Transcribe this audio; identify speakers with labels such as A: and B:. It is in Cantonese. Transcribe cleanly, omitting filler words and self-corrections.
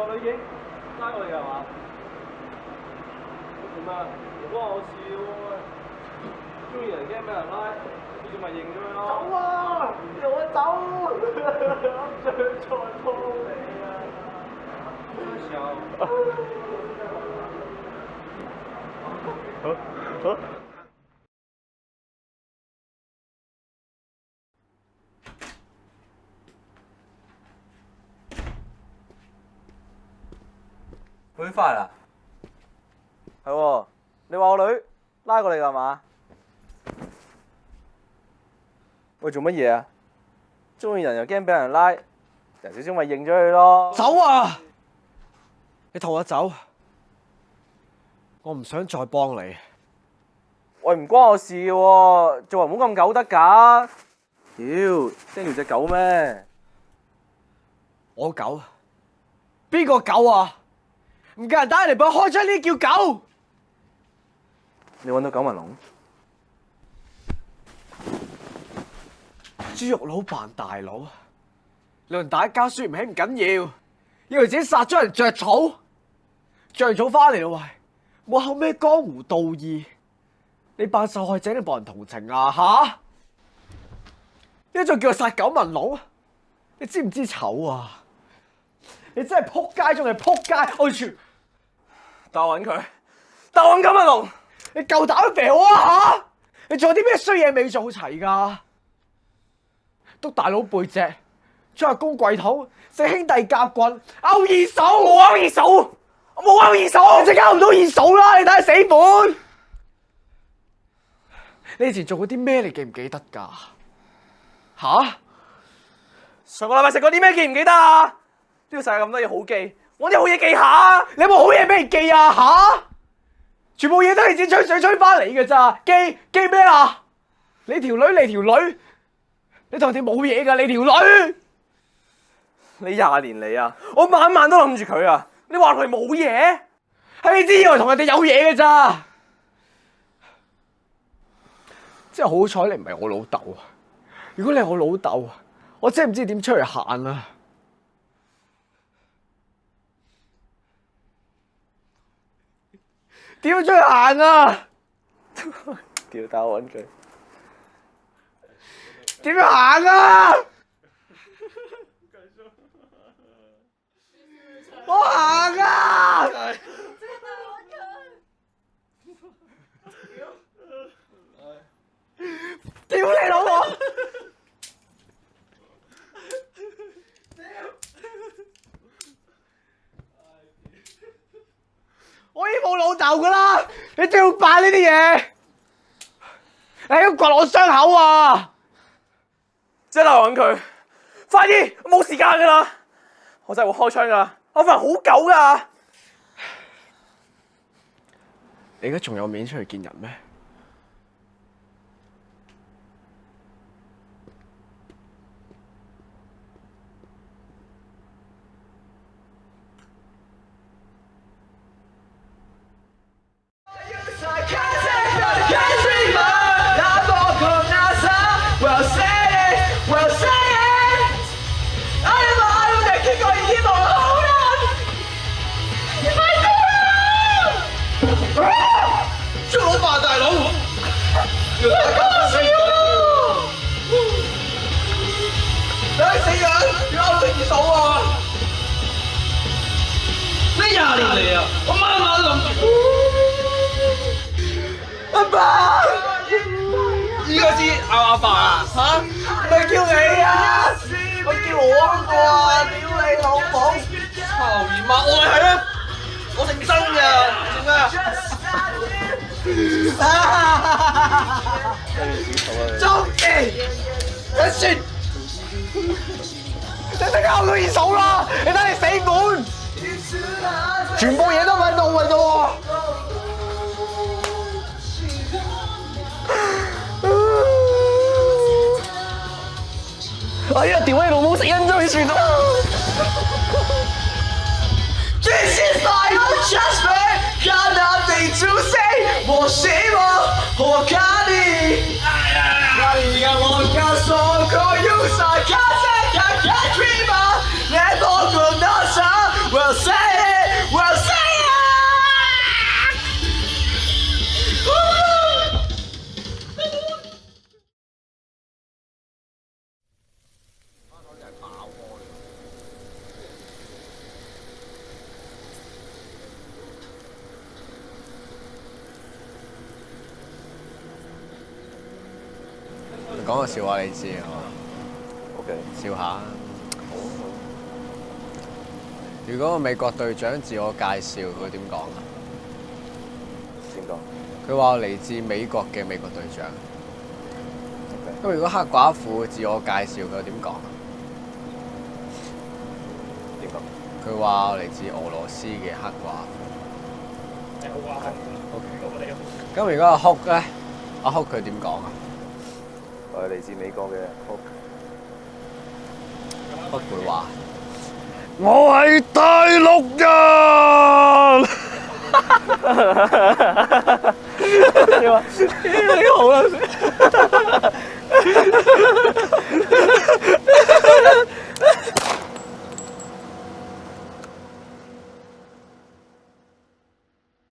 A: 個女警拉過嚟㗎係嘛？做咩啊？唔關我事喎，中意人驚俾人拉，你仲咪認咗佢咯？走啊！讓我走！最在幫你啊！
B: 佢翻嚟啦？係喎，你話我女拉過嚟㗎嘛？喂，做乜嘢啊？中意人又驚俾人拉，人少少咪認咗佢咯。
C: 走啊！你同我走，我唔想再幫你。
B: 喂，唔關我事嘅喎，做人唔好咁狗得㗎。屌，驚條隻狗咩？
C: 我狗？邊個狗啊？唔夠人打人嚟俾我開槍，呢啲叫狗？
B: 你揾到九紋龍？
C: 豬肉佬扮大佬，兩人打交輸唔起唔緊要，以為自己殺咗人着草，着完草翻嚟咯喂，冇後咩江湖道義，你扮受害者你冇人同情啊吓？呢仲叫殺九紋龍？你知唔知醜啊？你真係撲街中嘅撲街，我全
B: 但我揾佢，但我揾九紋龍，
C: 你夠膽肥我啊吓？你仲有啲咩衰嘢未做齊㗎？督大佬背脊，張阿公櫃桶，食兄弟夾棍，勾二手，我勾二手，我冇勾二手，你真勾唔到二手啦！你睇下死本。你以前做過啲咩？你記唔記得㗎？吓？
B: 上個禮拜食過啲咩記唔記得啊？呢個世界咁多嘢好記，揾啲好嘢記下。
C: 你有冇好嘢俾人記啊？吓？全部嘢都係自己吹水吹翻嚟㗎咋？記咩啊？你條女，你同人哋冇嘢㗎，你條女。
B: 你20年嚟啊，我晚晚都諗住佢啊。你話佢冇嘢？
C: 係你知以為同人哋有嘢㗎咋？真係好彩你唔係我老豆啊！如果你係我老豆，我真係唔知點出去行啊！點出去行啊？
B: 屌，但我揾佢。
C: 點行啊？我行啊！屌你老母！我已經冇老豆噶啦，你仲要扮呢啲嘢？你喺度掘我傷口啊！
B: 即係嚟揾佢，快啲！我冇時間噶啦，我真係會開槍噶，我份人好狗噶。
C: 你而家仲有面出去見人咩？
B: 阿爸啊，嚇？咪叫你啊！我叫我嗰個啊！屌你老母！臭姨媽，我咪係咯！我姓曾㗎，做咩啊？終極，一説，你真係勾到二手啦！你睇你死本，全部嘢都揾到㗎啫喎！哎呀，屌你老母，死人追算啦！巨蟹座，Just me，看那地主星，我希望我看你。那你讓我感受過有啥感覺？看看 dreamer，來多過那場，我。
C: 講個笑話你知啊
A: ？OK，
C: 笑下。
A: 好。
C: 如果個美國隊長自我介紹，佢點講啊？
A: 點講？
C: 佢話我嚟自美國嘅美國隊長。
A: OK。
C: 咁如果黑寡婦自我介紹，佢點講啊？
A: 點講？
C: 佢話我嚟自俄羅斯嘅黑寡婦。OK。咁如果阿哭咧，阿哭佢點講啊？
A: 我係嚟自美國嘅 Hook。
C: 哭會話：我係大陸人。你話呢個好啦。